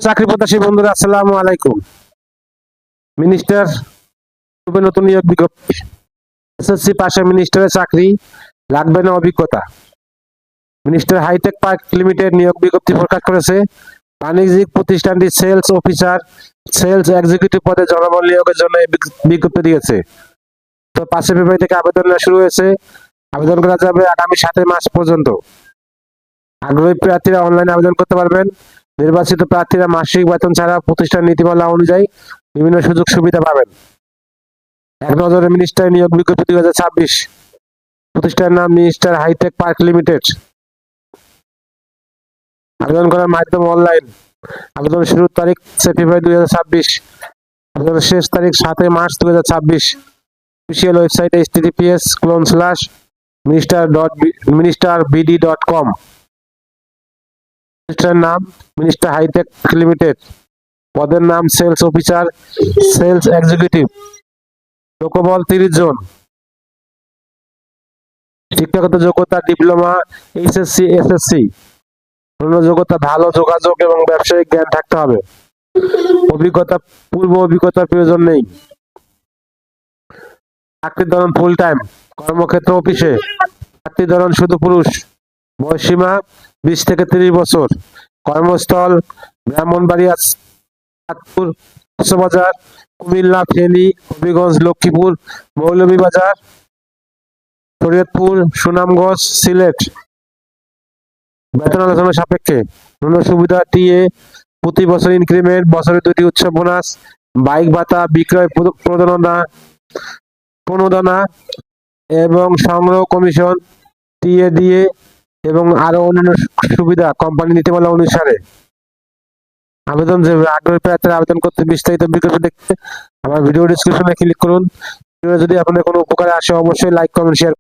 চাকরি প্রত্যাশী বন্ধুরা, আসসালামু আলাইকুম। মিনিস্টার নতুন নিয়োগ বিজ্ঞপ্তি। এসএসসি পাশে মিনিস্টারের চাকরি, লাগবে না অভিজ্ঞতা। মিনিস্টার হাইটেক পার্ক লিমিটেড নিয়োগ বিজ্ঞপ্তি প্রকাশ করেছে। বাণিজ্যিক প্রতিষ্ঠানটি সেলস অফিসার, সেলস এক্সিকিউটিভ পদে জনবল নিয়োগের জন্য বিজ্ঞপ্তি দিয়েছে। তো 5 ফেব্রুয়ারি থেকে আবেদন শুরু হয়েছে। আবেদন করা যাবে আগামী 7 মার্চ পর্যন্ত। আগ্রহী প্রার্থীরা অনলাইনে আবেদন করতে পারবেন। নির্বাচিত প্রার্থীরা মাসিক বেতন ছাড়া প্রতিষ্ঠান নীতিমালা অনুযায়ী বিভিন্ন সুযোগ সুবিধা পাবেন। এক নজরে মিনিস্টার নিয়োগ বিজ্ঞপ্তি 2026। প্রতিষ্ঠানের নাম মিনিস্টার হাইটেক পার্ক লিমিটেড। আবেদন করার মাধ্যম অনলাইন। আবেদন শুরুর তারিখ 6 ফেব্রুয়ারি 2026। আবেদনের শেষ তারিখ 7 মার্চ 2026। Official website https://minister.bd.com। প্রতিষ্ঠানের নাম মিনিস্টার হাইটেক লিমিটেড। পদের নাম সেলস অফিসার, সেলস এক্সিকিউটিভ। লোকবল 30 জন। শিক্ষাগত যোগ্যতা ডিপ্লোমা, এইচএসসি, এসএসসি। অন্য যোগ্যতা ভালো যোগাযোগ এবং ব্যবসায়িক জ্ঞান থাকতে হবে। অভিজ্ঞতা, পূর্ব অভিজ্ঞতার প্রয়োজন নেই। চাকরির ধরন ফুল টাইম। কর্মক্ষেত্র অফিসে। চাকরির ধরন শুধু পুরুষ। বয়সীমা 20 থেকে 30 বছর। কর্মস্থল ব্রাহ্মণবাড়িয়া, চাঁদপুর, কক্সবাজার, কুমিল্লা, ফেনী, হবিগঞ্জ, লক্ষ্মীপুর, মৌলভীবাজার, শরীয়তপুর, সুনামগঞ্জ, সিলেট। বেতন আলোচনা সাপেক্ষে। অন্য সুবিধা টিএ, প্রতি বছর ইনক্রিমেন্ট, বছরে 2টি উৎসব বোনাস, বাইক ভাতা, বিক্রয় প্রণোদনা এবং সংগ্রহ কমিশন, টিএ দিয়ে এবং আরো অন্যান্য সুবিধা কোম্পানি নীতিমালা অনুসারে। আবেদন যে আগ্রহী প্রার্থীরা আবেদন করতে বিস্তারিত বিজ্ঞপ্তি দেখতে আমার ভিডিও ডেসক্রিপশনে ক্লিক করুন। যদি আপনাদের কোনো উপকারে আসে অবশ্যই লাইক, কমেন্ট, শেয়ার